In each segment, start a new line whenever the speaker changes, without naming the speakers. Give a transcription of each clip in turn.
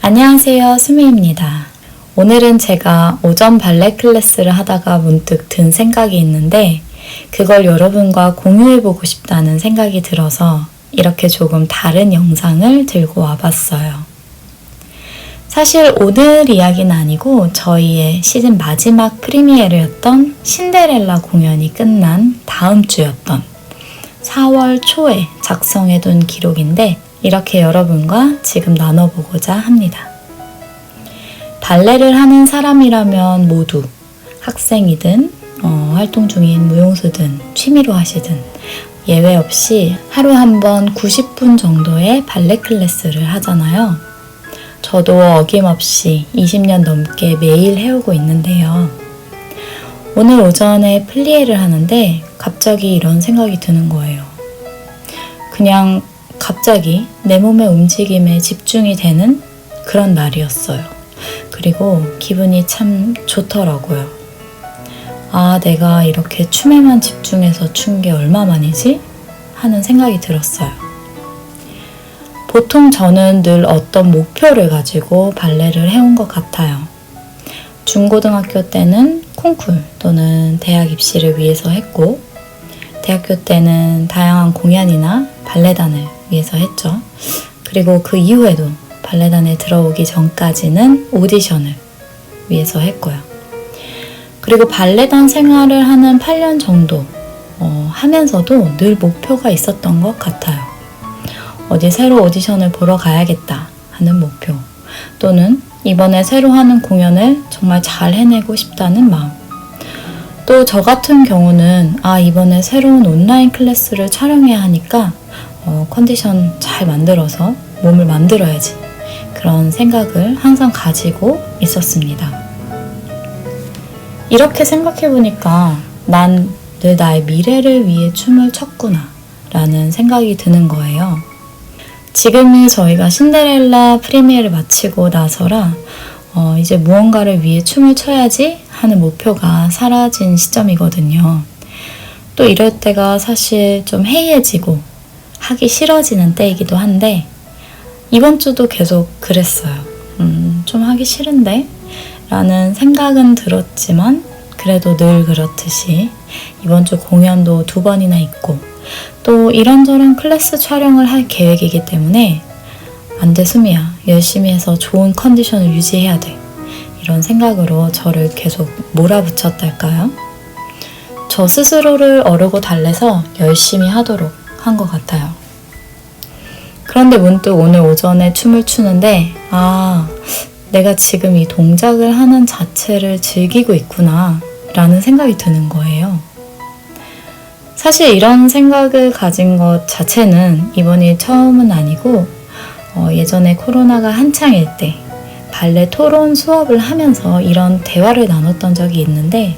안녕하세요, 수미입니다. 오늘은 제가 오전 발레 클래스를 하다가 문득 든 생각이 있는데 그걸 여러분과 공유해보고 싶다는 생각이 들어서 이렇게 조금 다른 영상을 들고 와봤어요. 사실 오늘 이야기는 아니고 저희의 시즌 마지막 프리미어였던 신데렐라 공연이 끝난 다음 주였던 4월 초에 작성해둔 기록인데 이렇게 여러분과 지금 나눠보고자 합니다. 발레를 하는 사람이라면 모두 학생이든 활동 중인 무용수든 취미로 하시든 예외 없이 하루 한 번 90분 정도의 발레 클래스를 하잖아요. 저도 어김없이 20년 넘게 매일 해오고 있는데요. 오늘 오전에 플리에를 하는데 갑자기 이런 생각이 드는 거예요. 그냥 갑자기 내 몸의 움직임에 집중이 되는 그런 날이었어요. 그리고 기분이 참 좋더라고요. 아, 내가 이렇게 춤에만 집중해서 춘 게 얼마만이지? 하는 생각이 들었어요. 보통 저는 늘 어떤 목표를 가지고 발레를 해온 것 같아요. 중고등학교 때는 콩쿨 또는 대학 입시를 위해서 했고, 대학교 때는 다양한 공연이나 발레단을 위해서 했죠. 그리고 그 이후에도 발레단에 들어오기 전까지는 오디션을 위해서 했고요. 그리고 발레단 생활을 하는 8년 정도 하면서도 늘 목표가 있었던 것 같아요. 어디 새로 오디션을 보러 가야겠다 하는 목표, 또는 이번에 새로 하는 공연을 정말 잘 해내고 싶다는 마음. 또 저 같은 경우는 이번에 새로운 온라인 클래스를 촬영해야 하니까 컨디션 잘 만들어서 몸을 만들어야지, 그런 생각을 항상 가지고 있었습니다. 이렇게 생각해보니까 난 늘 나의 미래를 위해 춤을 췄구나 라는 생각이 드는 거예요. 지금이 저희가 신데렐라 프리미어를 마치고 나서라 이제 무언가를 위해 춤을 춰야지 하는 목표가 사라진 시점이거든요. 또 이럴 때가 사실 좀 해이해지고 하기 싫어지는 때이기도 한데 이번 주도 계속 그랬어요. 좀 하기 싫은데? 라는 생각은 들었지만 그래도 늘 그렇듯이 이번 주 공연도 2번이나 있고 또 이런저런 클래스 촬영을 할 계획이기 때문에 안 돼, 수미야. 열심히 해서 좋은 컨디션을 유지해야 돼. 이런 생각으로 저를 계속 몰아붙였달까요? 저 스스로를 어르고 달래서 열심히 하도록 한 것 같아요. 그런데 문득 오늘 오전에 춤을 추는데 내가 지금 이 동작을 하는 자체를 즐기고 있구나 라는 생각이 드는 거예요. 사실 이런 생각을 가진 것 자체는 이번이 처음은 아니고 예전에 코로나가 한창일 때 발레 토론 수업을 하면서 이런 대화를 나눴던 적이 있는데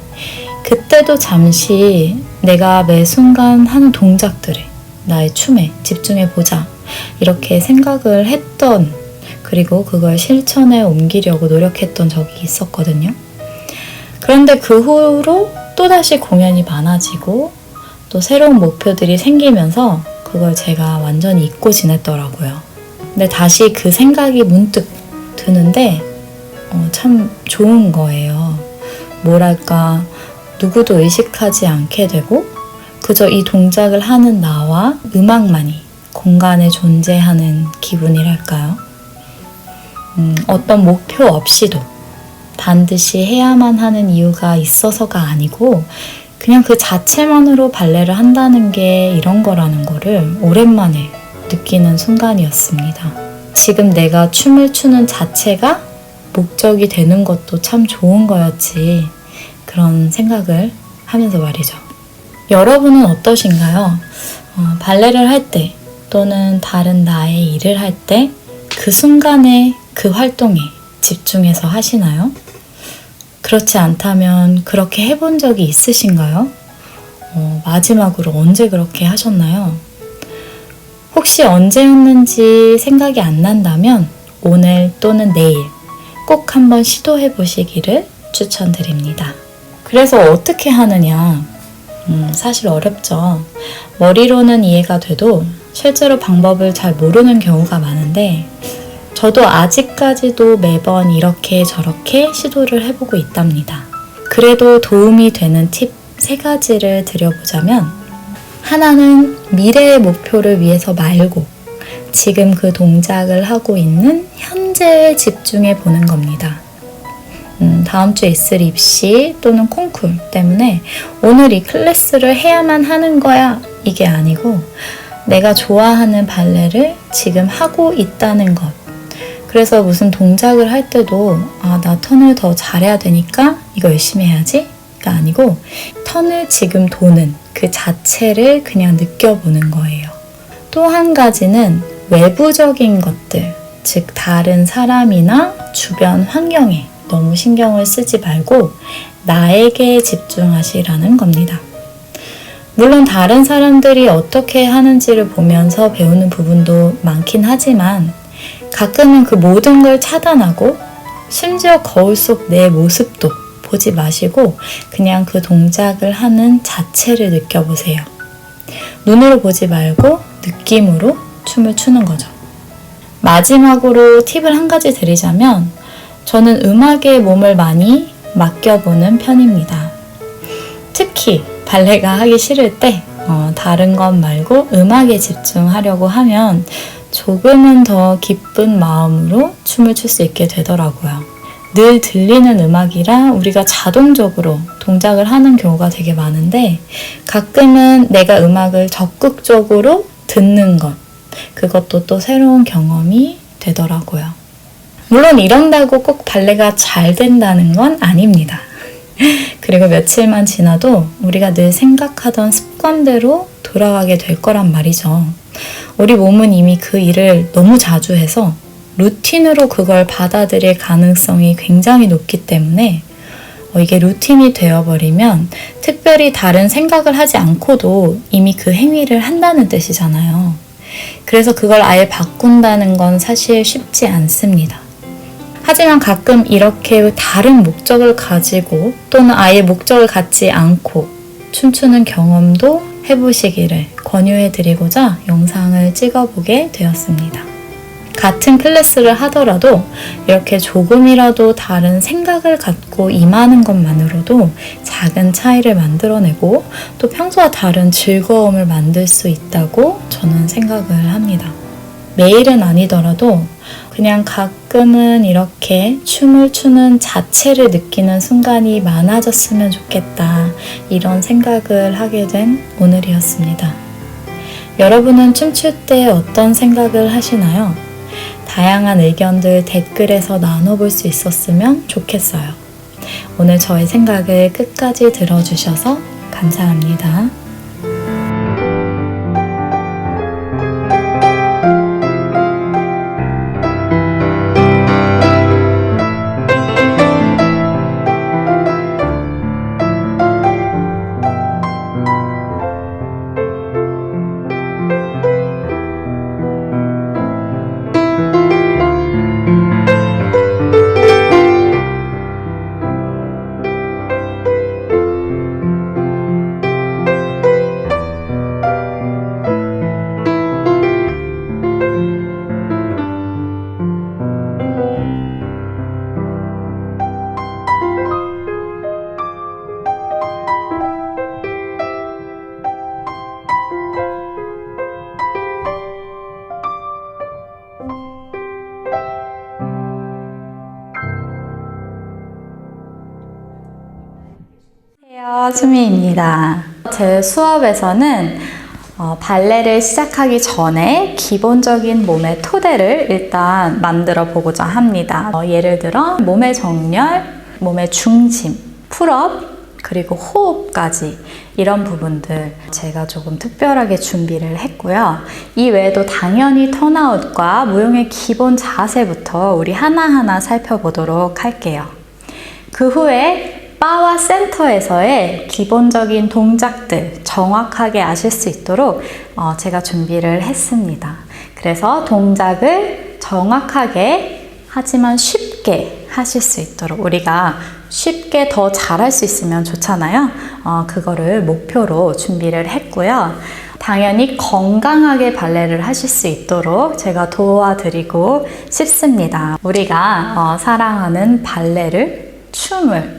그때도 잠시 내가 매 순간 하는 동작들에 나의 춤에 집중해보자 이렇게 생각을 했던, 그리고 그걸 실천에 옮기려고 노력했던 적이 있었거든요. 그런데 그 후로 또다시 공연이 많아지고 또 새로운 목표들이 생기면서 그걸 제가 완전히 잊고 지냈더라고요. 근데 다시 그 생각이 문득 드는데 참 좋은 거예요. 뭐랄까, 누구도 의식하지 않게 되고 그저 이 동작을 하는 나와 음악만이 공간에 존재하는 기분이랄까요? 어떤 목표 없이도 반드시 해야만 하는 이유가 있어서가 아니고 그냥 그 자체만으로 발레를 한다는 게 이런 거라는 거를 오랜만에 느끼는 순간이었습니다. 지금 내가 춤을 추는 자체가 목적이 되는 것도 참 좋은 거였지, 그런 생각을 하면서 말이죠. 여러분은 어떠신가요? 발레를 할 때 또는 다른 나의 일을 할 때 그 순간에 그 활동에 집중해서 하시나요? 그렇지 않다면 그렇게 해본 적이 있으신가요? 마지막으로 언제 그렇게 하셨나요? 혹시 언제였는지 생각이 안 난다면 오늘 또는 내일 꼭 한번 시도해 보시기를 추천드립니다. 그래서 어떻게 하느냐? 사실 어렵죠. 머리로는 이해가 돼도 실제로 방법을 잘 모르는 경우가 많은데 저도 아직까지도 매번 이렇게 저렇게 시도를 해보고 있답니다. 그래도 도움이 되는 팁 3가지를 드려보자면, 하나는 미래의 목표를 위해서 말고 지금 그 동작을 하고 있는 현재에 집중해 보는 겁니다. 다음 주에 있을 입시 또는 콩쿨 때문에 오늘 이 클래스를 해야만 하는 거야, 이게 아니고 내가 좋아하는 발레를 지금 하고 있다는 것. 그래서 무슨 동작을 할 때도 나 턴을 더 잘해야 되니까 이거 열심히 해야지 가 아니고 턴을 지금 도는 그 자체를 그냥 느껴보는 거예요. 또 한 가지는 외부적인 것들, 즉 다른 사람이나 주변 환경에 너무 신경을 쓰지 말고 나에게 집중하시라는 겁니다. 물론 다른 사람들이 어떻게 하는지를 보면서 배우는 부분도 많긴 하지만 가끔은 그 모든 걸 차단하고 심지어 거울 속 내 모습도 보지 마시고 그냥 그 동작을 하는 자체를 느껴보세요. 눈으로 보지 말고 느낌으로 춤을 추는 거죠. 마지막으로 팁을 한 가지 드리자면 저는 음악에 몸을 많이 맡겨보는 편입니다. 특히 발레가 하기 싫을 때 다른 것 말고 음악에 집중하려고 하면 조금은 더 기쁜 마음으로 춤을 출 수 있게 되더라고요. 늘 들리는 음악이라 우리가 자동적으로 동작을 하는 경우가 되게 많은데 가끔은 내가 음악을 적극적으로 듣는 것, 그것도 또 새로운 경험이 되더라고요. 물론 이런다고 꼭 발레가 잘 된다는 건 아닙니다. 그리고 며칠만 지나도 우리가 늘 생각하던 습관대로 돌아가게 될 거란 말이죠. 우리 몸은 이미 그 일을 너무 자주 해서 루틴으로 그걸 받아들일 가능성이 굉장히 높기 때문에 이게 루틴이 되어버리면 특별히 다른 생각을 하지 않고도 이미 그 행위를 한다는 뜻이잖아요. 그래서 그걸 아예 바꾼다는 건 사실 쉽지 않습니다. 하지만 가끔 이렇게 다른 목적을 가지고 또는 아예 목적을 갖지 않고 춤추는 경험도 해보시기를 권유해드리고자 영상을 찍어보게 되었습니다. 같은 클래스를 하더라도 이렇게 조금이라도 다른 생각을 갖고 임하는 것만으로도 작은 차이를 만들어내고 또 평소와 다른 즐거움을 만들 수 있다고 저는 생각을 합니다. 매일은 아니더라도 그냥 가끔은 이렇게 춤을 추는 자체를 느끼는 순간이 많아졌으면 좋겠다, 이런 생각을 하게 된 오늘이었습니다. 여러분은 춤출 때 어떤 생각을 하시나요? 다양한 의견들 댓글에서 나눠볼 수 있었으면 좋겠어요. 오늘 저의 생각을 끝까지 들어주셔서 감사합니다. 안녕하세요, 수미입니다. 제 수업에서는 발레를 시작하기 전에 기본적인 몸의 토대를 일단 만들어 보고자 합니다. 예를 들어 몸의 정렬, 몸의 중심, 풀업, 그리고 호흡까지 이런 부분들 제가 조금 특별하게 준비를 했고요. 이 외에도 당연히 턴아웃과 무용의 기본 자세부터 우리 하나하나 살펴보도록 할게요. 그 후에 바와 센터에서의 기본적인 동작들 정확하게 아실 수 있도록 제가 준비를 했습니다. 그래서 동작을 정확하게 하지만 쉽게 하실 수 있도록 우리가 쉽게 더 잘할 수 있으면 좋잖아요. 그거를 목표로 준비를 했고요. 당연히 건강하게 발레를 하실 수 있도록 제가 도와드리고 싶습니다. 우리가 사랑하는 발레를, 춤을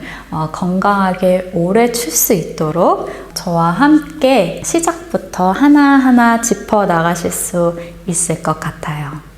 건강하게 오래 출 수 있도록 저와 함께 시작부터 하나하나 짚어 나가실 수 있을 것 같아요.